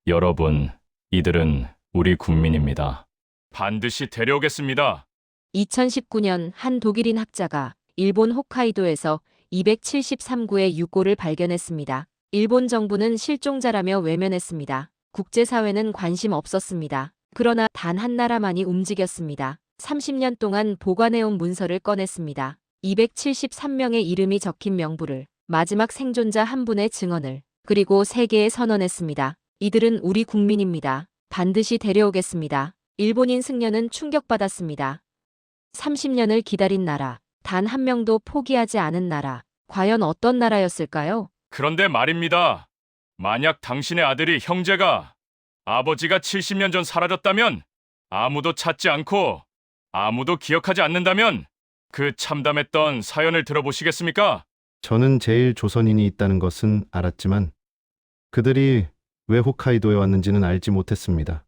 여러분, 이들은 우리 국민입니다. 반드시 데려오겠습니다. 2019년 한 독일인 학자가 일본 홋카이도에서 273구의 유골을 발견했습니다. 일본 정부는 실종자라며 외면했습니다. 국제사회는 관심 없었습니다. 그러나 단 한 나라만이 움직였습니다. 30년 동안 보관해온 문서를 꺼냈습니다. 273명의 이름이 적힌 명부를, 마지막 생존자 한 분의 증언을, 그리고 세계에 선언했습니다. 이들은 우리 국민입니다. 반드시 데려오겠습니다. 일본인 승려는 충격받았습니다. 30년을 기다린 나라, 단 한 명도 포기하지 않은 나라. 과연 어떤 나라였을까요? 그런데 말입니다. 만약 당신의 아들이 형제가 아버지가 70년 전 사라졌다면, 아무도 찾지 않고 아무도 기억하지 않는다면 그 참담했던 사연을 들어보시겠습니까? 저는 제일 조선인이 있다는 것은 알았지만 그들이 왜 홋카이도에 왔는지는 알지 못했습니다.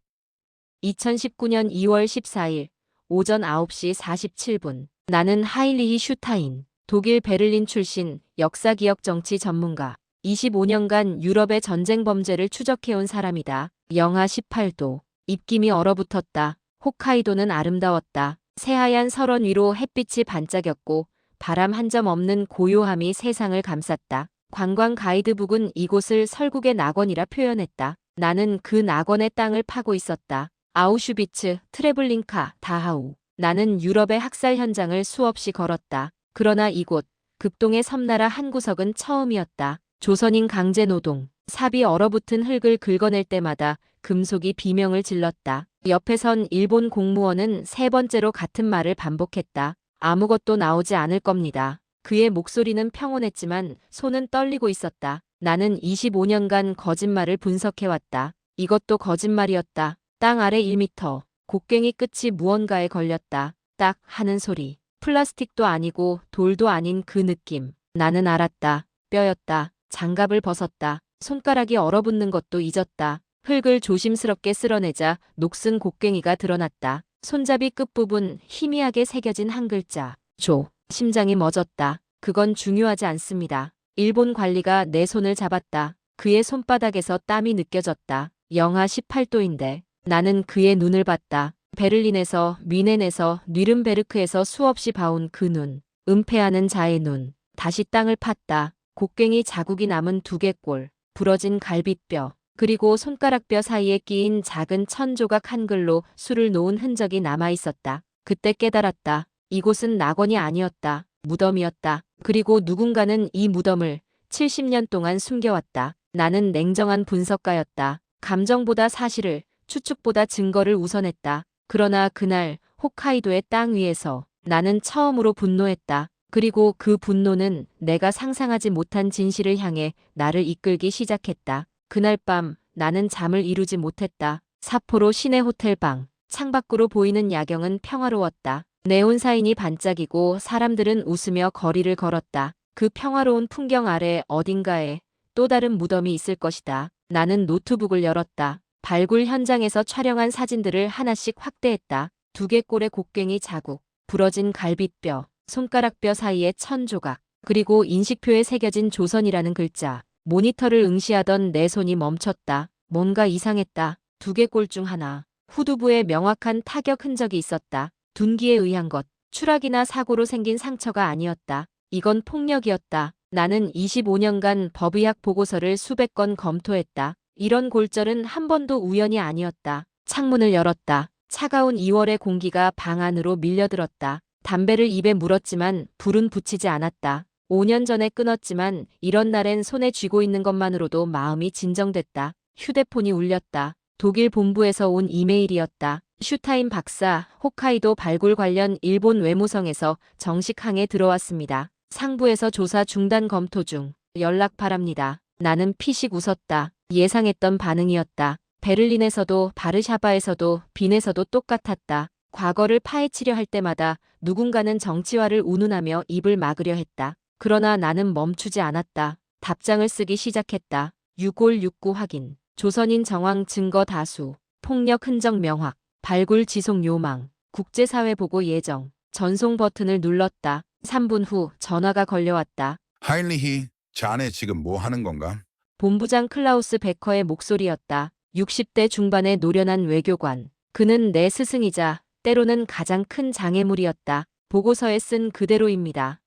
2019년 2월 14일 오전 9시 47분. 나는 하인리히 슈타인, 독일 베를린 출신 역사기억 정치 전문가. 25년간 유럽의 전쟁 범죄를 추적해온 사람이다. 영하 18도. 입김이 얼어붙었다. 홋카이도는 아름다웠다. 새하얀 설원 위로 햇빛이 반짝였고 바람 한 점 없는 고요함이 세상을 감쌌다. 관광 가이드북은 이곳을 설국의 낙원이라 표현했다. 나는 그 낙원의 땅을 파고 있었다. 아우슈비츠, 트레블링카, 다하우. 나는 유럽의 학살 현장을 수없이 걸었다. 그러나 이곳, 극동의 섬나라 한 구석은 처음이었다. 조선인 강제노동, 삽이 얼어붙은 흙을 긁어낼 때마다 금속이 비명을 질렀다. 옆에 선 일본 공무원은 세 번째로 같은 말을 반복했다. 아무것도 나오지 않을 겁니다. 그의 목소리는 평온했지만 손은 떨리고 있었다. 나는 25년간 거짓말을 분석해왔다. 이것도 거짓말이었다. 땅 아래 1미터, 곡괭이 끝이 무언가에 걸렸다. 딱 하는 소리. 플라스틱도 아니고 돌도 아닌 그 느낌. 나는 알았다. 뼈였다. 장갑을 벗었다. 손가락이 얼어붙는 것도 잊었다. 흙을 조심스럽게 쓸어내자 녹슨 곡괭이가 드러났다. 손잡이 끝부분 희미하게 새겨진 한 글자. 조. 심장이 멎었다. 그건 중요하지 않습니다. 일본 관리가 내 손을 잡았다. 그의 손바닥에서 땀이 느껴졌다. 영하 18도인데. 나는 그의 눈을 봤다. 베를린에서, 뮌헨에서, 뉘른베르크에서 수없이 봐온 그 눈. 은폐하는 자의 눈. 다시 땅을 팠다. 곡괭이 자국이 남은 두개골. 부러진 갈빗뼈. 그리고 손가락뼈 사이에 끼인 작은 천조각 한글로 술을 놓은 흔적이 남아있었다. 그때 깨달았다. 이곳은 낙원이 아니었다. 무덤이었다. 그리고 누군가는 이 무덤을 70년 동안 숨겨왔다. 나는 냉정한 분석가였다. 감정보다 사실을, 추측보다 증거를 우선했다. 그러나 그날 홋카이도의 땅 위에서 나는 처음으로 분노했다. 그리고 그 분노는 내가 상상하지 못한 진실을 향해 나를 이끌기 시작했다. 그날 밤 나는 잠을 이루지 못했다. 삿포로 시내 호텔 방. 창밖으로 보이는 야경은 평화로웠다. 네온사인이 반짝이고 사람들은 웃으며 거리를 걸었다. 그 평화로운 풍경 아래 어딘가에 또 다른 무덤이 있을 것이다. 나는 노트북을 열었다. 발굴 현장에서 촬영한 사진들을 하나씩 확대했다. 두개골의 곡괭이 자국, 부러진 갈빗뼈, 손가락뼈 사이의 천조각, 그리고 인식표에 새겨진 조선이라는 글자. 모니터를 응시하던 내 손이 멈췄다. 뭔가 이상했다. 두개골 중 하나. 후두부에 명확한 타격 흔적이 있었다. 둔기에 의한 것. 추락이나 사고로 생긴 상처가 아니었다. 이건 폭력이었다. 나는 25년간 법의학 보고서를 수백 건 검토했다. 이런 골절은 한 번도 우연이 아니었다. 창문을 열었다. 차가운 2월의 공기가 방 안으로 밀려들었다. 담배를 입에 물었지만 불은 붙이지 않았다. 5년 전에 끊었지만 이런 날엔 손에 쥐고 있는 것만으로도 마음이 진정됐다. 휴대폰이 울렸다. 독일 본부에서 온 이메일이었다. 슈타인 박사, 홋카이도 발굴 관련 일본 외무성에서 정식 항에 들어왔습니다. 상부에서 조사 중단 검토 중. 연락 바랍니다. 나는 피식 웃었다. 예상했던 반응이었다. 베를린에서도 바르샤바에서도 빈에서도 똑같았다. 과거를 파헤치려 할 때마다 누군가는 정치화를 운운하며 입을 막으려 했다. 그러나 나는 멈추지 않았다. 답장을 쓰기 시작했다. 유골 육구 확인. 조선인 정황 증거 다수. 폭력 흔적 명확. 발굴 지속 요망. 국제사회 보고 예정. 전송 버튼을 눌렀다. 3분 후 전화가 걸려왔다. 하인리히, 자네 지금 뭐 하는 건가? 본부장 클라우스 베커의 목소리였다. 60대 중반의 노련한 외교관. 그는 내 스승이자 때로는 가장 큰 장애물이었다. 보고서에 쓴 그대로입니다.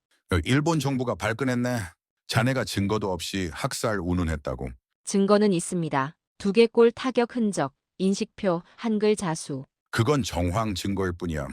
일본 정부가 발끈했네. 자네가 증거도 없이 학살 운운했다고. 증거는 있습니다. 두개골 타격 흔적, 인식표, 한글 자수. 그건 정황 증거일 뿐이야.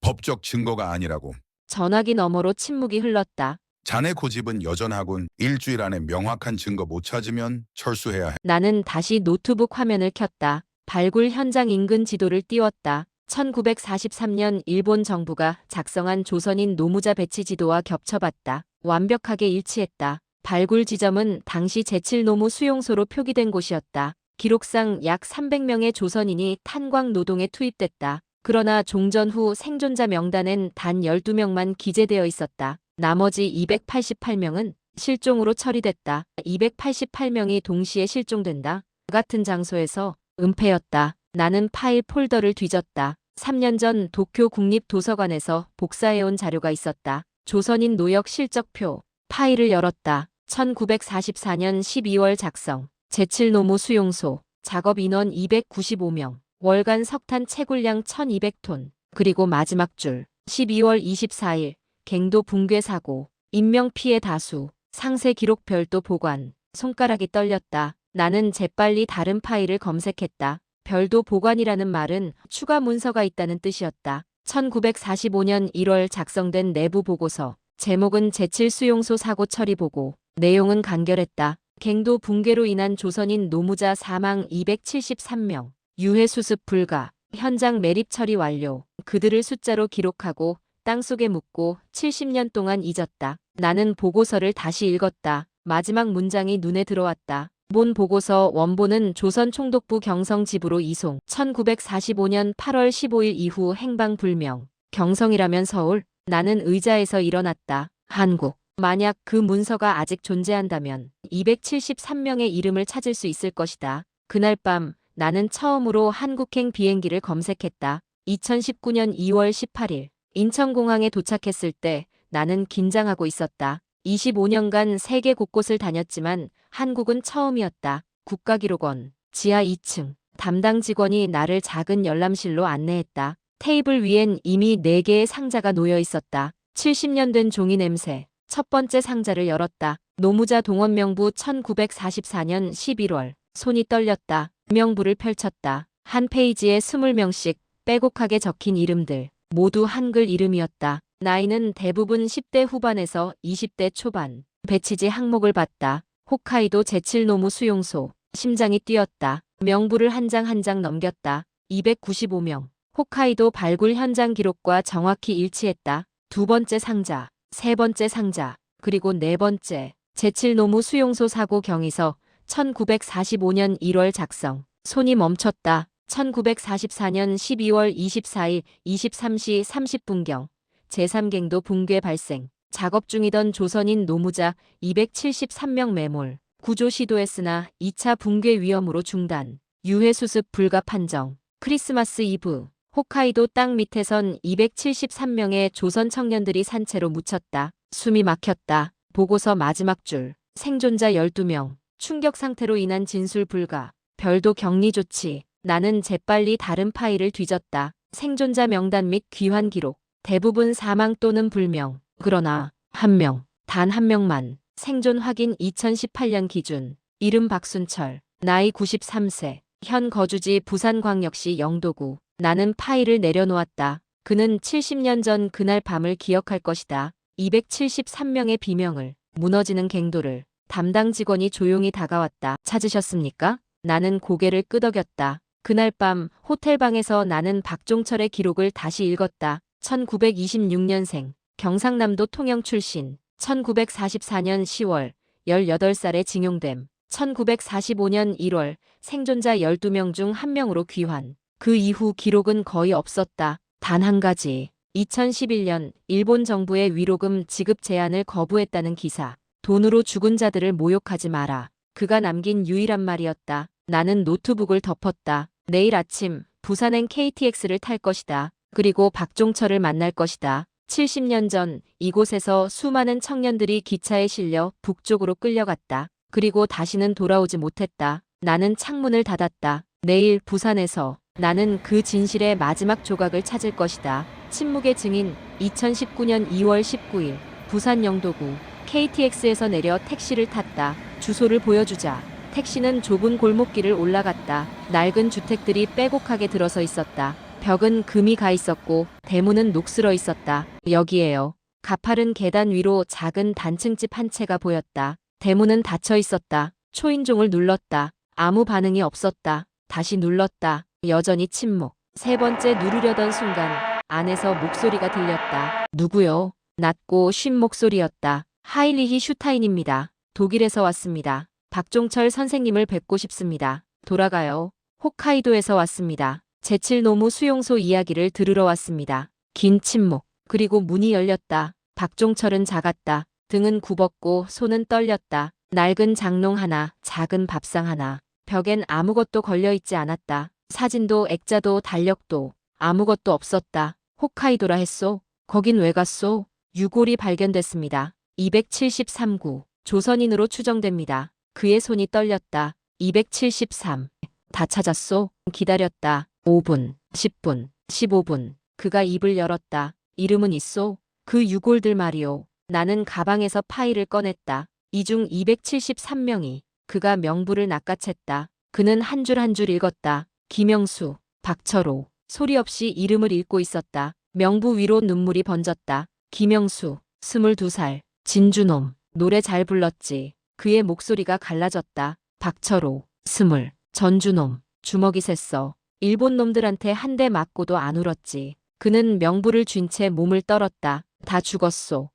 법적 증거가 아니라고. 전화기 너머로 침묵이 흘렀다. 자네 고집은 여전하군. 일주일 안에 명확한 증거 못 찾으면 철수해야 해. 나는 다시 노트북 화면을 켰다. 발굴 현장 인근 지도를 띄웠다. 1943년 일본 정부가 작성한 조선인 노무자 배치 지도와 겹쳐봤다. 완벽하게 일치했다. 발굴 지점은 당시 제7노무 수용소로 표기된 곳이었다. 기록상 약 300명의 조선인이 탄광 노동에 투입됐다. 그러나 종전 후 생존자 명단엔 단 12명만 기재되어 있었다. 나머지 288명은 실종으로 처리됐다. 288명이 동시에 실종된다. 같은 장소에서 은폐였다. 나는 파일 폴더를 뒤졌다. 3년 전 도쿄 국립도서관에서 복사해온 자료가 있었다. 조선인 노역 실적표. 파일을 열었다. 1944년 12월 작성. 제7노무 수용소. 작업 인원 295명. 월간 석탄 채굴량 1200톤. 그리고 마지막 줄. 12월 24일. 갱도 붕괴 사고. 인명피해 다수. 상세 기록 별도 보관. 손가락이 떨렸다. 나는 재빨리 다른 파일을 검색했다. 별도 보관이라는 말은 추가 문서가 있다는 뜻이었다. 1945년 1월 작성된 내부 보고서. 제목은 제7 수용소 사고 처리 보고. 내용은 간결했다. 갱도 붕괴로 인한 조선인 노무자 사망 273명. 유해 수습 불가. 현장 매립 처리 완료. 그들을 숫자로 기록하고 땅속에 묻고 70년 동안 잊었다. 나는 보고서를 다시 읽었다. 마지막 문장이 눈에 들어왔다. 본 보고서 원본은 조선 총독부 경성지부로 이송. 1945년 8월 15일 이후 행방 불명. 경성이라면 서울. 나는 의자에서 일어났다. 한국. 만약 그 문서가 아직 존재한다면 273명의 이름을 찾을 수 있을 것이다. 그날 밤 나는 처음으로 한국행 비행기를 검색했다. 2019년 2월 18일. 인천공항에 도착했을 때 나는 긴장하고 있었다. 25년간 세계 곳곳을 다녔지만 한국은 처음이었다. 국가기록원, 지하 2층. 담당 직원이 나를 작은 열람실로 안내했다. 테이블 위엔 이미 4개의 상자가 놓여 있었다. 70년 된 종이 냄새. 첫 번째 상자를 열었다. 노무자 동원명부 1944년 11월. 손이 떨렸다. 명부를 펼쳤다. 한 페이지에 20명씩 빼곡하게 적힌 이름들. 모두 한글 이름이었다. 나이는 대부분 10대 후반에서 20대 초반. 배치지 항목을 봤다. 홋카이도 제7노무 수용소. 심장이 뛰었다. 명부를 한 장 한 장 넘겼다. 295명. 홋카이도 발굴 현장 기록과 정확히 일치했다. 두 번째 상자, 세 번째 상자, 그리고 네 번째. 제7노무 수용소 사고 경위서. 1945년 1월 작성. 손이 멈췄다. 1944년 12월 24일 23시 30분경. 제3갱도 붕괴 발생. 작업 중이던 조선인 노무자 273명 매몰. 구조 시도했으나 2차 붕괴 위험으로 중단. 유해 수습 불가 판정. 크리스마스 이브. 홋카이도 땅 밑에선 273명의 조선 청년들이 산채로 묻혔다. 숨이 막혔다. 보고서 마지막 줄. 생존자 12명. 충격 상태로 인한 진술 불가. 별도 격리 조치. 나는 재빨리 다른 파일을 뒤졌다. 생존자 명단 및 귀환 기록. 대부분 사망 또는 불명. 그러나 한 명, 단 한 명만. 생존 확인 2018년 기준. 이름 박순철. 나이 93세. 현 거주지 부산광역시 영도구. 나는 파일을 내려놓았다. 그는 70년 전 그날 밤을 기억할 것이다. 273명의 비명을. 무너지는 갱도를. 담당 직원이 조용히 다가왔다. 찾으셨습니까? 나는 고개를 끄덕였다. 그날 밤 호텔방에서 나는 박종철의 기록을 다시 읽었다. 1926년생. 경상남도 통영 출신. 1944년 10월. 18살에 징용됨. 1945년 1월. 생존자 12명 중 1명으로 귀환. 그 이후 기록은 거의 없었다. 단 한 가지. 2011년 일본 정부의 위로금 지급 제안을 거부했다는 기사. 돈으로 죽은 자들을 모욕하지 마라. 그가 남긴 유일한 말이었다. 나는 노트북을 덮었다. 내일 아침 부산행 KTX를 탈 것이다. 그리고 박종철을 만날 것이다. 70년 전 이곳에서 수많은 청년들이 기차에 실려 북쪽으로 끌려갔다. 그리고 다시는 돌아오지 못했다. 나는 창문을 닫았다. 내일 부산에서 나는 그 진실의 마지막 조각을 찾을 것이다. 침묵의 증인 2019년 2월 19일 부산 영도구 KTX에서 내려 택시를 탔다. 주소를 보여주자 택시는 좁은 골목길을 올라갔다. 낡은 주택들이 빼곡하게 들어서 있었다. 벽은 금이 가 있었고 대문은 녹슬어 있었다. 여기에요. 가파른 계단 위로 작은 단층집 한 채가 보였다. 대문은 닫혀 있었다. 초인종을 눌렀다. 아무 반응이 없었다. 다시 눌렀다. 여전히 침묵. 세 번째 누르려던 순간 안에서 목소리가 들렸다. 누구요? 낮고 쉰 목소리였다. 하일리히 슈타인입니다. 독일에서 왔습니다. 박종철 선생님을 뵙고 싶습니다. 돌아가요. 홋카이도에서 왔습니다. 제칠노무 수용소 이야기를 들으러 왔습니다. 긴 침묵. 그리고 문이 열렸다. 박종철은 작았다. 등은 굽었고 손은 떨렸다. 낡은 장롱 하나, 작은 밥상 하나. 벽엔 아무것도 걸려있지 않았다. 사진도 액자도 달력도 아무것도 없었다. 홋카이도라 했소? 거긴 왜 갔소? 유골이 발견됐습니다. 273구. 조선인으로 추정됩니다. 그의 손이 떨렸다. 273. 다 찾았소? 기다렸다. 5분, 10분, 15분. 그가 입을 열었다. 이름은 있소? 그 유골들 말이오. 나는 가방에서 파일을 꺼냈다. 이 중 273명이 그가 명부를 낚아챘다. 그는 한 줄 한 줄 읽었다. 김영수, 박철호. 소리 없이 이름을 읽고 있었다. 명부 위로 눈물이 번졌다. 김영수, 22살. 진주놈. 노래 잘 불렀지. 그의 목소리가 갈라졌다. 박철호, 20. 전주놈. 주먹이 셌어. 일본 놈들한테 한 대 맞고도 안 울었지. 그는 명부를 쥔 채 몸을 떨었다. 다 죽었소.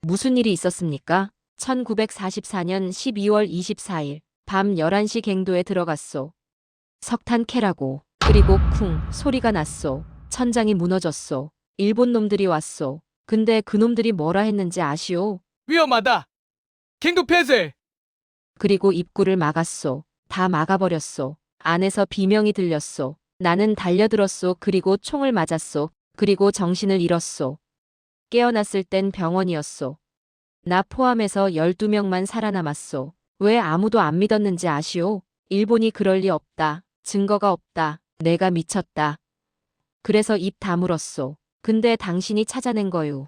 무슨 일이 있었습니까? 1944년 12월 24일 밤 11시 갱도에 들어갔소. 석탄 캐라고. 그리고 쿵 소리가 났소. 천장이 무너졌소. 일본 놈들이 왔소. 근데 그 놈들이 뭐라 했는지 아시오? 위험하다. 갱도 폐쇄. 그리고 입구를 막았소. 다 막아버렸소. 안에서 비명이 들렸소. 나는 달려들었소. 그리고 총을 맞았소. 그리고 정신을 잃었소. 깨어났을 땐 병원이었소. 나 포함해서 12명만 살아남았소. 왜 아무도 안 믿었는지 아시오? 일본이 그럴 리 없다. 증거가 없다. 내가 미쳤다. 그래서 입 다물었소. 근데 당신이 찾아낸 거요.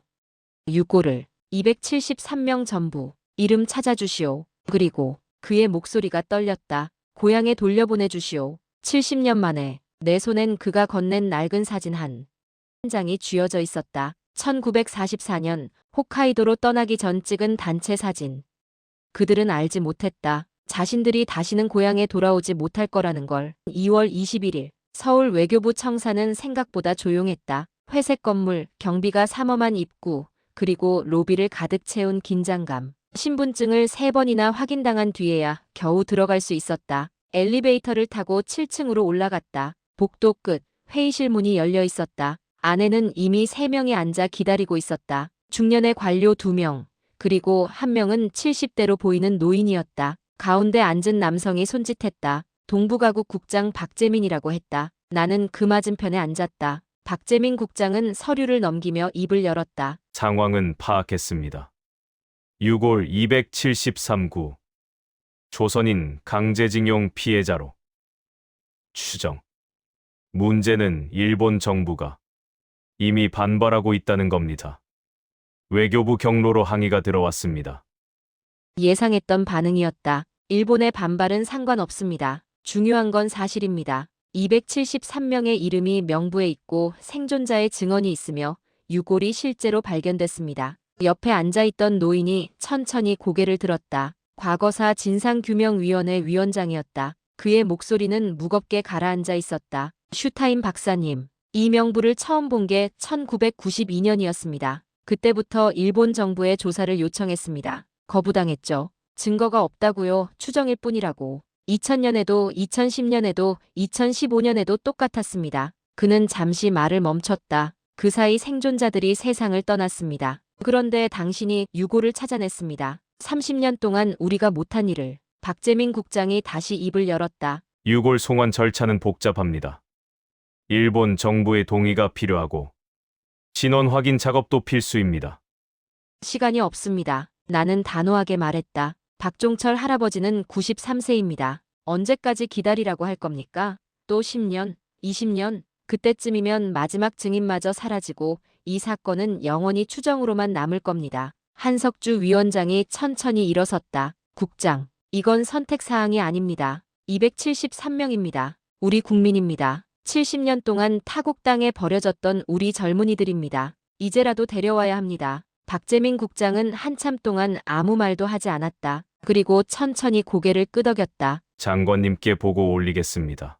유골을. 273명 전부. 이름 찾아주시오. 그리고 그의 목소리가 떨렸다. 고향에 돌려보내주시오. 70년 만에 내 손엔 그가 건넨 낡은 사진 한 장이 쥐어져 있었다. 1944년 홋카이도로 떠나기 전 찍은 단체 사진. 그들은 알지 못했다. 자신들이 다시는 고향에 돌아오지 못할 거라는 걸. 2월 21일 서울 외교부 청사는 생각보다 조용했다. 회색 건물, 경비가 삼엄한 입구, 그리고 로비를 가득 채운 긴장감. 신분증을 3번이나 확인당한 뒤에야 겨우 들어갈 수 있었다. 엘리베이터를 타고 7층으로 올라갔다. 복도 끝 회의실 문이 열려 있었다. 안에는 이미 3명이 앉아 기다리고 있었다. 중년의 관료 2명, 그리고 1명은 70대로 보이는 노인이었다. 가운데 앉은 남성이 손짓했다. 동부가국 국장 박재민이라고 했다. 나는 그 맞은편에 앉았다. 박재민 국장은 서류를 넘기며 입을 열었다. 상황은 파악했습니다. 유골 273구. 조선인 강제징용 피해자로. 추정. 문제는 일본 정부가 이미 반발하고 있다는 겁니다. 외교부 경로로 항의가 들어왔습니다. 예상했던 반응이었다. 일본의 반발은 상관없습니다. 중요한 건 사실입니다. 273명의 이름이 명부에 있고 생존자의 증언이 있으며 유골이 실제로 발견됐습니다. 옆에 앉아있던 노인이 천천히 고개를 들었다. 과거사 진상규명위원회 위원장이었다. 그의 목소리는 무겁게 가라앉아 있었다. 슈타인 박사님, 이 명부를 처음 본 게 1992년이었습니다. 그때부터 일본 정부에 조사를 요청했습니다. 거부당했죠. 증거가 없다고요. 추정일 뿐이라고. 2000년에도 2010년에도 2015년에도 똑같았습니다. 그는 잠시 말을 멈췄다. 그 사이 생존자들이 세상을 떠났습니다. 그런데 당신이 유골을 찾아냈습니다. 30년 동안 우리가 못한 일을. 박재민 국장이 다시 입을 열었다. 유골 송환 절차는 복잡합니다. 일본 정부의 동의가 필요하고 진원 확인 작업도 필수입니다. 시간이 없습니다. 나는 단호하게 말했다. 박종철 할아버지는 93세입니다. 언제까지 기다리라고 할 겁니까? 또 10년, 20년, 그때쯤이면 마지막 증인마저 사라지고 이 사건은 영원히 추정으로만 남을 겁니다. 한석주 위원장이 천천히 일어섰다. 국장, 이건 선택사항이 아닙니다. 273명입니다. 우리 국민입니다. 70년 동안 타국 땅에 버려졌던 우리 젊은이들입니다. 이제라도 데려와야 합니다. 박재민 국장은 한참 동안 아무 말도 하지 않았다. 그리고 천천히 고개를 끄덕였다. 장관님께 보고 올리겠습니다.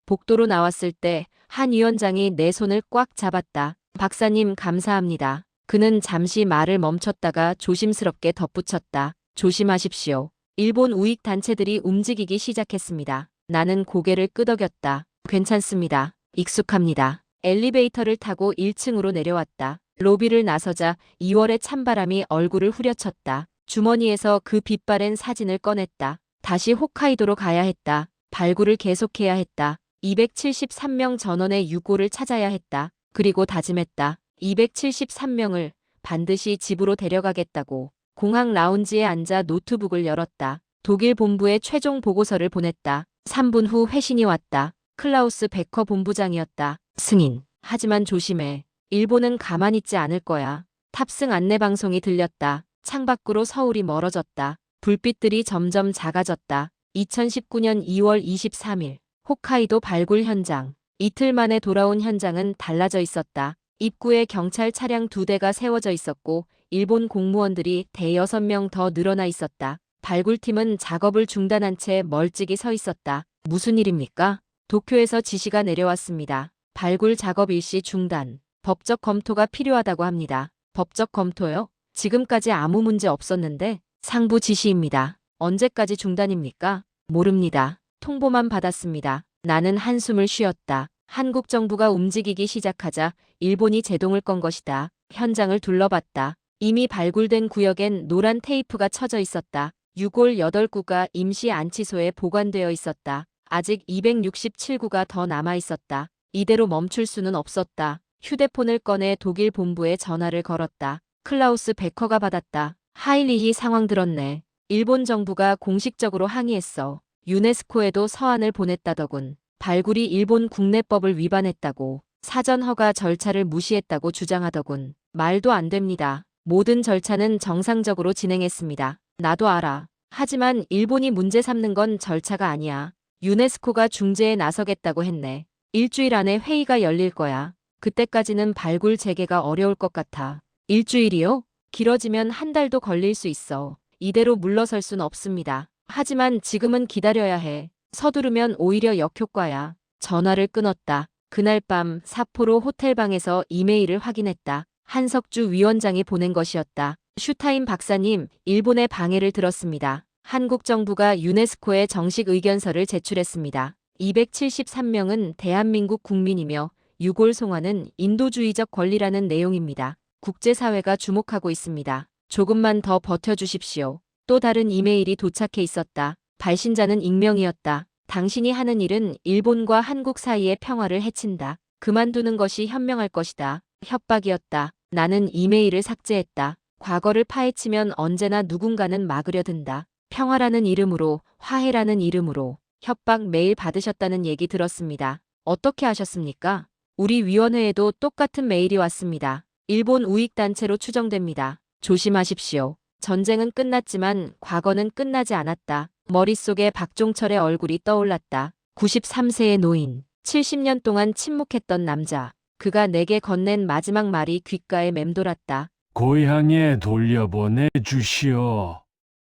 복도로 나왔을 때 한 위원장이 내 손을 꽉 잡았다. 박사님 감사합니다. 그는 잠시 말을 멈췄다가 조심스럽게 덧붙였다. 조심하십시오. 일본 우익 단체들이 움직이기 시작했습니다. 나는 고개를 끄덕였다. 괜찮습니다. 익숙합니다. 엘리베이터를 타고 1층으로 내려왔다. 로비를 나서자 2월의 찬바람이 얼굴을 후려쳤다. 주머니에서 그 빛바랜 사진을 꺼냈다. 다시 홋카이도로 가야 했다. 발굴을 계속해야 했다. 273명 전원의 유골을 찾아야 했다. 그리고 다짐했다. 273명을 반드시 집으로 데려가겠다고. 공항 라운지에 앉아 노트북을 열었다. 독일 본부에 최종 보고서를 보냈다. 3분 후 회신이 왔다. 클라우스 베커 본부장이었다. 승인. 하지만 조심해. 일본은 가만히 있지 않을 거야. 탑승 안내 방송이 들렸다. 창밖으로 서울이 멀어졌다. 불빛들이 점점 작아졌다. 2019년 2월 23일. 홋카이도 발굴 현장. 이틀 만에 돌아온 현장은 달라져 있었다. 입구에 경찰 차량 2대가 세워져 있었고 일본 공무원들이 대여섯 명 더 늘어나 있었다. 발굴팀은 작업을 중단한 채 멀찍이 서 있었다. 무슨 일입니까? 도쿄에서 지시가 내려왔습니다. 발굴 작업 일시 중단. 법적 검토가 필요하다고 합니다. 법적 검토요? 지금까지 아무 문제 없었는데 상부 지시입니다. 언제까지 중단입니까? 모릅니다. 통보만 받았습니다. 나는 한숨을 쉬었다. 한국 정부가 움직이기 시작하자 일본이 제동을 건 것이다. 현장을 둘러봤다. 이미 발굴된 구역엔 노란 테이프가 쳐져 있었다. 유골 8구가 임시 안치소에 보관되어 있었다. 아직 267구가 더 남아 있었다. 이대로 멈출 수는 없었다. 휴대폰을 꺼내 독일 본부에 전화를 걸었다. 클라우스 베커가 받았다. 하일리히 상황 들었네. 일본 정부가 공식적으로 항의했어. 유네스코에도 서한을 보냈다더군. 발굴이 일본 국내법을 위반했다고. 사전 허가 절차를 무시했다고 주장하더군. 말도 안 됩니다. 모든 절차는 정상적으로 진행했습니다. 나도 알아. 하지만 일본이 문제 삼는 건 절차가 아니야. 유네스코가 중재에 나서겠다고 했네. 일주일 안에 회의가 열릴 거야. 그때까지는 발굴 재개가 어려울 것 같아. 일주일이요? 길어지면 한 달도 걸릴 수 있어. 이대로 물러설 순 없습니다. 하지만 지금은 기다려야 해. 서두르면 오히려 역효과야. 전화를 끊었다. 그날 밤 사포로 호텔방에서 이메일을 확인했다. 한석주 위원장이 보낸 것이었다. 슈타인 박사님, 일본의 방해를 들었습니다. 한국 정부가 유네스코에 정식 의견서를 제출했습니다. 273명은 대한민국 국민이며 유골 송환은 인도주의적 권리라는 내용입니다. 국제사회가 주목하고 있습니다. 조금만 더 버텨주십시오. 또 다른 이메일이 도착해 있었다. 발신자는 익명이었다. 당신이 하는 일은 일본과 한국 사이의 평화를 해친다. 그만두는 것이 현명할 것이다. 협박이었다. 나는 이메일을 삭제했다. 과거를 파헤치면 언제나 누군가는 막으려 든다. 평화라는 이름으로, 화해라는 이름으로 협박 메일 받으셨다는 얘기 들었습니다. 어떻게 하셨습니까? 우리 위원회에도 똑같은 메일이 왔습니다. 일본 우익단체로 추정됩니다. 조심하십시오. 전쟁은 끝났지만 과거는 끝나지 않았다. 머릿속에 박종철의 얼굴이 떠올랐다. 93세의 노인, 70년 동안 침묵했던 남자. 그가 내게 건넨 마지막 말이 귓가에 맴돌았다. 고향에 돌려보내 주시오.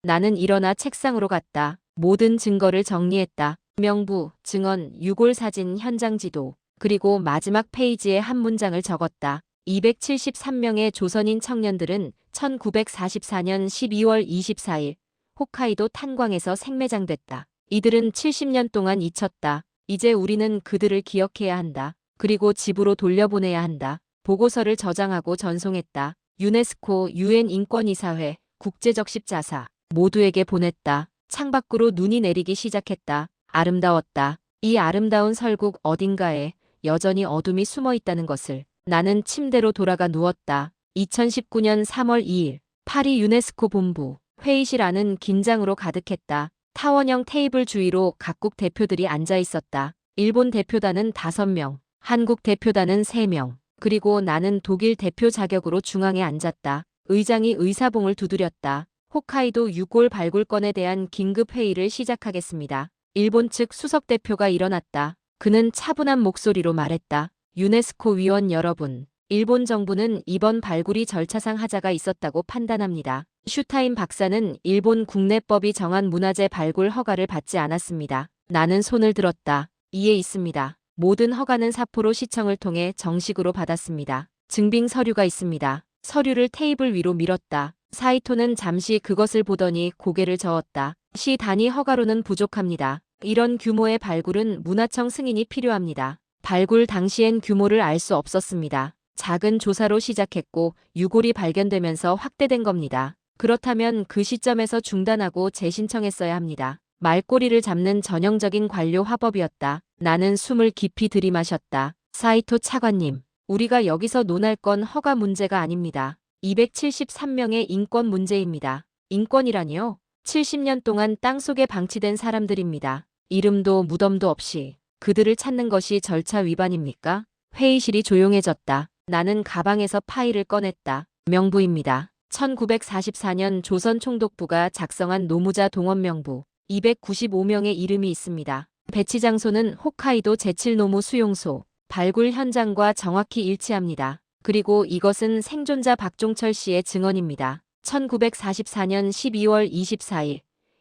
나는 일어나 책상으로 갔다. 모든 증거를 정리했다. 명부, 증언, 유골 사진, 현장 지도. 그리고 마지막 페이지에 한 문장을 적었다. 273명의 조선인 청년들은 1944년 12월 24일 홋카이도 탄광에서 생매장됐다. 이들은 70년 동안 잊혔다. 이제 우리는 그들을 기억해야 한다. 그리고 집으로 돌려보내야 한다. 보고서를 저장하고 전송했다. 유네스코, 유엔 인권이사회, 국제적 십자사 모두에게 보냈다. 창밖으로 눈이 내리기 시작했다. 아름다웠다. 이 아름다운 설국 어딘가에 여전히 어둠이 숨어 있다는 것을. 나는 침대로 돌아가 누웠다. 2019년 3월 2일 파리 유네스코 본부. 회의실 안은 긴장으로 가득했다. 타원형 테이블 주위로 각국 대표들이 앉아 있었다. 일본 대표단은 5명, 한국 대표단은 3명, 그리고 나는 독일 대표 자격으로 중앙에 앉았다. 의장이 의사봉을 두드렸다. 홋카이도 6월 발굴건에 대한 긴급 회의를 시작하겠습니다. 일본 측 수석 대표가 일어났다. 그는 차분한 목소리로 말했다. 유네스코 위원 여러분, 일본 정부는 이번 발굴이 절차상 하자가 있었다고 판단합니다. 슈타인 박사는 일본 국내법이 정한 문화재 발굴 허가를 받지 않았습니다. 나는 손을 들었다. 이에 있습니다. 모든 허가는 사포로 시청을 통해 정식으로 받았습니다. 증빙 서류가 있습니다. 서류를 테이블 위로 밀었다. 사이토는 잠시 그것을 보더니 고개를 저었다. 시 단위 허가로는 부족합니다. 이런 규모의 발굴은 문화청 승인이 필요합니다. 발굴 당시엔 규모를 알 수 없었습니다. 작은 조사로 시작했고 유골이 발견되면서 확대된 겁니다. 그렇다면 그 시점에서 중단하고 재신청했어야 합니다. 말꼬리를 잡는 전형적인 관료 화법이었다. 나는 숨을 깊이 들이마셨다. 사이토 차관님, 우리가 여기서 논할 건 허가 문제가 아닙니다. 273명의 인권 문제입니다. 인권이라니요? 70년 동안 땅속에 방치된 사람들입니다. 이름도 무덤도 없이 그들을 찾는 것이 절차 위반입니까? 회의실이 조용해졌다. 나는 가방에서 파일을 꺼냈다. 명부입니다. 1944년 조선 총독부가 작성한 노무자 동원 명부. 295명의 이름이 있습니다. 배치 장소는 홋카이도 제7노무 수용소. 발굴 현장과 정확히 일치합니다. 그리고 이것은 생존자 박종철 씨의 증언입니다. 1944년 12월 24일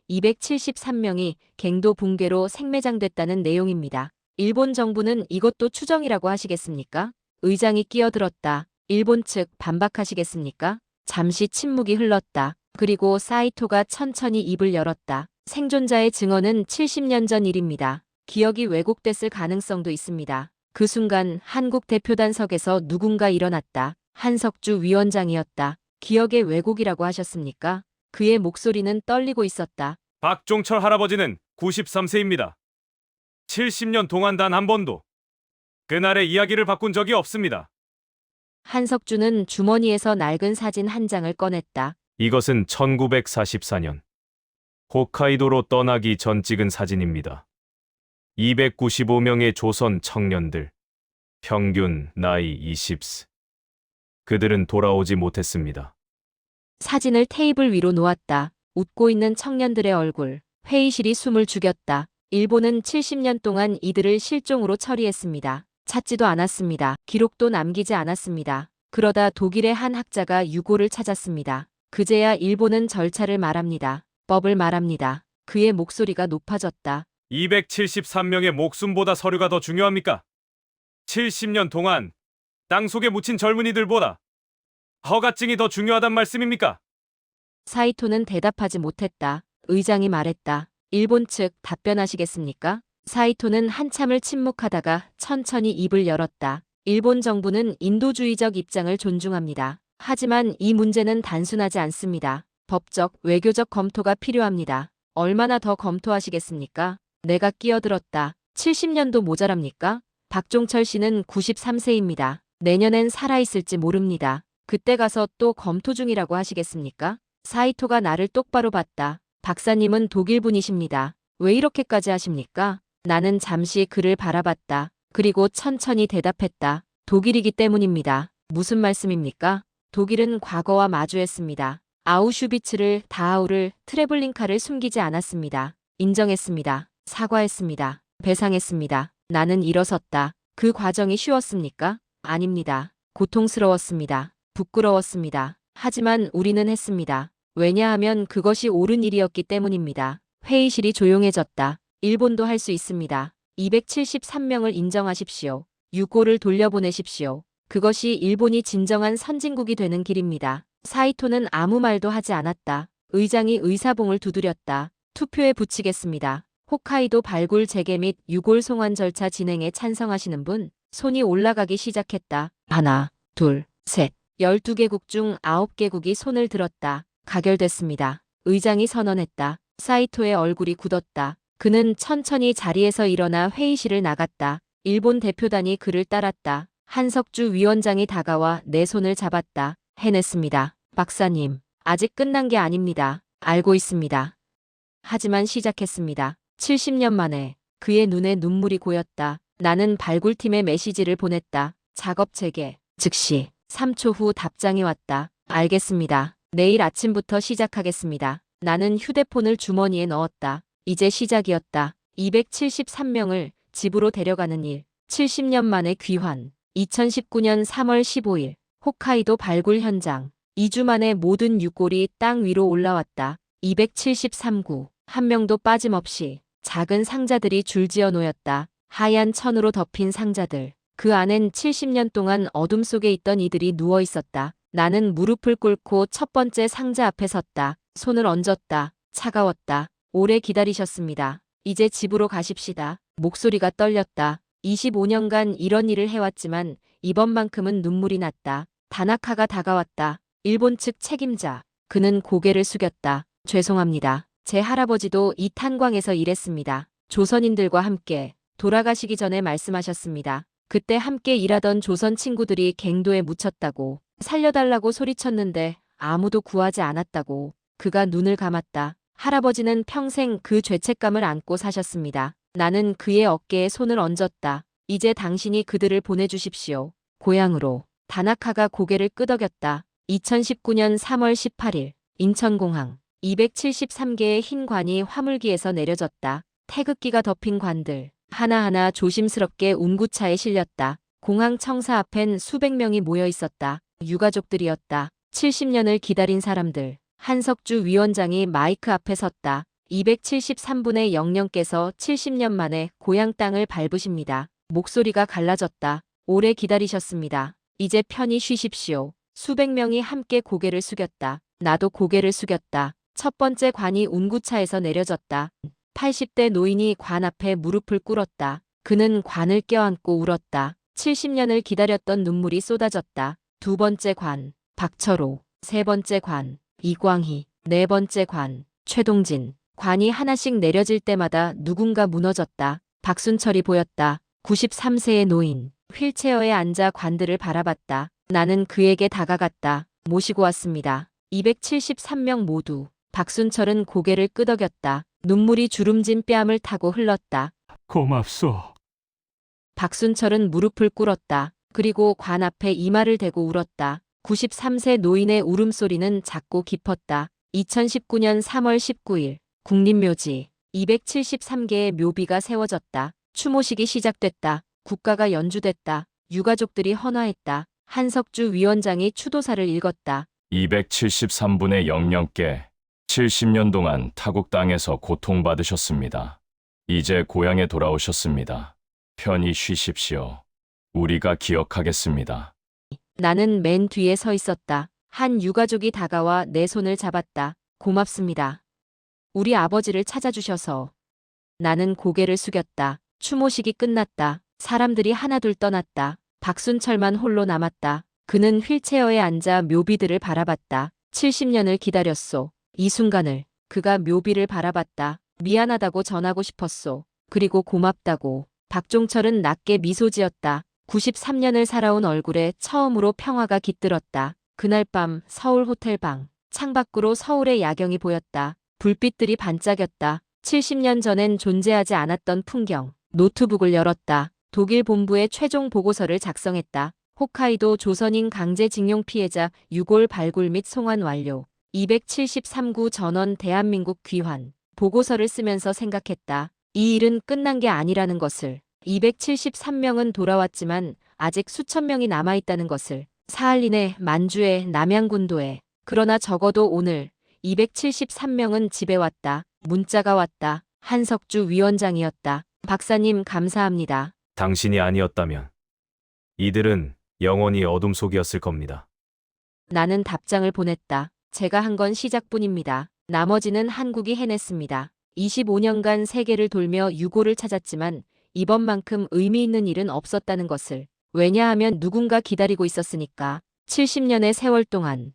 273명이 갱도 붕괴로 생매장됐다는 내용입니다. 일본 정부는 이것도 추정이라고 하시겠습니까? 의장이 끼어들었다. 일본 측 반박하시겠습니까? 잠시 침묵이 흘렀다. 그리고 사이토가 천천히 입을 열었다. 생존자의 증언은 70년 전 일입니다. 기억이 왜곡됐을 가능성도 있습니다. 그 순간 한국 대표단석에서 누군가 일어났다. 한석주 위원장이었다. 기억의 왜곡이라고 하셨습니까? 그의 목소리는 떨리고 있었다. 박종철 할아버지는 93세입니다. 70년 동안 단 한 번도 그날의 이야기를 바꾼 적이 없습니다. 한석주는 주머니에서 낡은 사진 한 장을 꺼냈다. 이것은 1944년 홋카이도로 떠나기 전 찍은 사진입니다. 295명의 조선 청년들, 평균 나이 20세. 그들은 돌아오지 못했습니다. 사진을 테이블 위로 놓았다. 웃고 있는 청년들의 얼굴. 회의실이 숨을 죽였다. 일본은 70년 동안 이들을 실종으로 처리했습니다. 찾지도 않았습니다. 기록도 남기지 않았습니다. 그러다 독일의 한 학자가 유골을 찾았습니다. 그제야 일본은 절차를 말합니다. 법을 말합니다. 그의 목소리가 높아졌다. 273명의 목숨보다 서류가 더 중요합니까? 70년 동안 땅속에 묻힌 젊은이들보다 허가증이 더 중요하단 말씀입니까? 사이토는 대답하지 못했다. 의장이 말했다. 일본 측 답변하시겠습니까? 사이토는 한참을 침묵하다가 천천히 입을 열었다. 일본 정부는 인도주의적 입장을 존중합니다. 하지만 이 문제는 단순하지 않습니다. 법적, 외교적 검토가 필요합니다. 얼마나 더 검토하시겠습니까? 내가 끼어들었다. 70년도 모자랍니까? 박종철 씨는 93세입니다. 내년엔 살아있을지 모릅니다. 그때 가서 또 검토 중이라고 하시겠습니까? 사이토가 나를 똑바로 봤다. 박사님은 독일 분이십니다. 왜 이렇게까지 하십니까? 나는 잠시 그를 바라봤다. 그리고 천천히 대답했다. 독일이기 때문입니다. 무슨 말씀입니까? 독일은 과거와 마주했습니다. 아우슈비츠를, 다하우를, 트레블링카를 숨기지 않았습니다. 인정했습니다. 사과했습니다. 배상했습니다. 나는 일어섰다. 그 과정이 쉬웠습니까? 아닙니다. 고통스러웠습니다. 부끄러웠습니다. 하지만 우리는 했습니다. 왜냐하면 그것이 옳은 일이었기 때문입니다. 회의실이 조용해졌다. 일본도 할 수 있습니다. 273명을 인정하십시오. 유골을 돌려보내십시오. 그것이 일본이 진정한 선진국이 되는 길입니다. 사이토는 아무 말도 하지 않았다. 의장이 의사봉을 두드렸다. 투표에 붙이겠습니다. 홋카이도 발굴 재개 및 유골 송환 절차 진행에 찬성하시는 분? 손이 올라가기 시작했다. 하나, 둘, 셋. 12개국 중 9개국이 손을 들었다. 가결됐습니다. 의장이 선언했다. 사이토의 얼굴이 굳었다. 그는 천천히 자리에서 일어나 회의실을 나갔다. 일본 대표단이 그를 따랐다. 한석주 위원장이 다가와 내 손을 잡았다. 해냈습니다. 박사님, 아직 끝난 게 아닙니다. 알고 있습니다. 하지만 시작했습니다. 70년 만에 그의 눈에 눈물이 고였다. 나는 발굴팀에 메시지를 보냈다. 작업 재개. 즉시. 3초 후 답장이 왔다. 알겠습니다. 내일 아침부터 시작하겠습니다. 나는 휴대폰을 주머니에 넣었다. 이제 시작이었다. 273명을 집으로 데려가는 일. 70년 만에 귀환. 2019년 3월 15일. 홋카이도 발굴 현장. 2주 만에 모든 유골이 땅 위로 올라왔다. 273구. 한 명도 빠짐없이. 작은 상자들이 줄지어 놓였다. 하얀 천으로 덮인 상자들. 그 안엔 70년 동안 어둠 속에 있던 이들이 누워 있었다. 나는 무릎을 꿇고 첫 번째 상자 앞에 섰다. 손을 얹었다. 차가웠다. 오래 기다리셨습니다. 이제 집으로 가십시다. 목소리가 떨렸다. 25년간 이런 일을 해왔지만 이번만큼은 눈물이 났다. 다나카가 다가왔다. 일본 측 책임자. 그는 고개를 숙였다. 죄송합니다. 제 할아버지도 이 탄광에서 일했습니다. 조선인들과 함께 돌아가시기 전에 말씀하셨습니다. 그때 함께 일하던 조선 친구들이 갱도에 묻혔다고, 살려달라고 소리쳤는데 아무도 구하지 않았다고. 그가 눈을 감았다. 할아버지는 평생 그 죄책감을 안고 사셨습니다. 나는 그의 어깨에 손을 얹었다. 이제 당신이 그들을 보내주십시오. 고향으로. 다나카가 고개를 끄덕였다. 2019년 3월 18일. 인천공항. 273개의 흰 관이 화물기에서 내려졌다. 태극기가 덮인 관들. 하나하나 조심스럽게 운구차에 실렸다. 공항 청사 앞엔 수백 명이 모여 있었다. 유가족들이었다. 70년을 기다린 사람들. 한석주 위원장이 마이크 앞에 섰다. 273분의 영령께서 70년 만에 고향 땅을 밟으십니다. 목소리가 갈라졌다. 오래 기다리셨습니다. 이제 편히 쉬십시오. 수백 명이 함께 고개를 숙였다. 나도 고개를 숙였다. 첫 번째 관이 운구차에서 내려졌다. 80대 노인이 관 앞에 무릎을 꿇었다. 그는 관을 껴안고 울었다. 70년을 기다렸던 눈물이 쏟아졌다. 두 번째 관, 박철호. 세 번째 관, 이광희. 네 번째 관, 최동진. 관이 하나씩 내려질 때마다 누군가 무너졌다. 박순철이 보였다. 93세의 노인. 휠체어에 앉아 관들을 바라봤다. 나는 그에게 다가갔다. 모시고 왔습니다. 273명 모두. 박순철은 고개를 끄덕였다. 눈물이 주름진 뺨을 타고 흘렀다. 고맙소. 박순철은 무릎을 꿇었다. 그리고 관 앞에 이마를 대고 울었다. 93세 노인의 울음소리는 작고 깊었다. 2019년 3월 19일. 국립묘지. 273개의 묘비가 세워졌다. 추모식이 시작됐다. 국가가 연주됐다. 유가족들이 헌화했다. 한석주 위원장이 추도사를 읽었다. 273분의 영령께 70년 동안 타국 땅에서 고통받으셨습니다. 이제 고향에 돌아오셨습니다. 편히 쉬십시오. 우리가 기억하겠습니다. 나는 맨 뒤에 서 있었다. 한 유가족이 다가와 내 손을 잡았다. 고맙습니다. 우리 아버지를 찾아주셔서. 나는 고개를 숙였다. 추모식이 끝났다. 사람들이 하나둘 떠났다. 박순철만 홀로 남았다. 그는 휠체어에 앉아 묘비들을 바라봤다. 70년을 기다렸소. 이 순간을. 그가 묘비를 바라봤다. 미안하다고 전하고 싶었소. 그리고 고맙다고. 박종철은 낮게 미소 지었다. 93년을 살아온 얼굴에 처음으로 평화가 깃들었다. 그날 밤 서울 호텔 방. 창밖으로 서울의 야경이 보였다. 불빛들이 반짝였다. 70년 전엔 존재하지 않았던 풍경. 노트북을 열었다. 독일 본부에 최종 보고서를 작성했다. 홋카이도 조선인 강제징용 피해자 유골 발굴 및 송환 완료. 273구 전원 대한민국 귀환. 보고서를 쓰면서 생각했다. 이 일은 끝난 게 아니라는 것을. 273명은 돌아왔지만 아직 수천 명이 남아있다는 것을. 사할린에, 만주에, 남양군도에. 그러나 적어도 오늘 273명은 집에 왔다. 문자가 왔다. 한석주 위원장이었다. 박사님 감사합니다. 당신이 아니었다면 이들은 영원히 어둠 속이었을 겁니다. 나는 답장을 보냈다. 제가 한 건 시작뿐입니다. 나머지는 한국이 해냈습니다. 25년간 세계를 돌며 유골을 찾았지만 이번만큼 의미 있는 일은 없었다는 것을. 왜냐하면 누군가 기다리고 있었으니까. 70년의 세월 동안.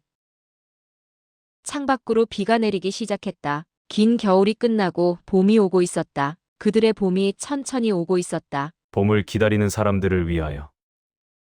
창밖으로 비가 내리기 시작했다. 긴 겨울이 끝나고 봄이 오고 있었다. 그들의 봄이 천천히 오고 있었다. 봄을 기다리는 사람들을 위하여.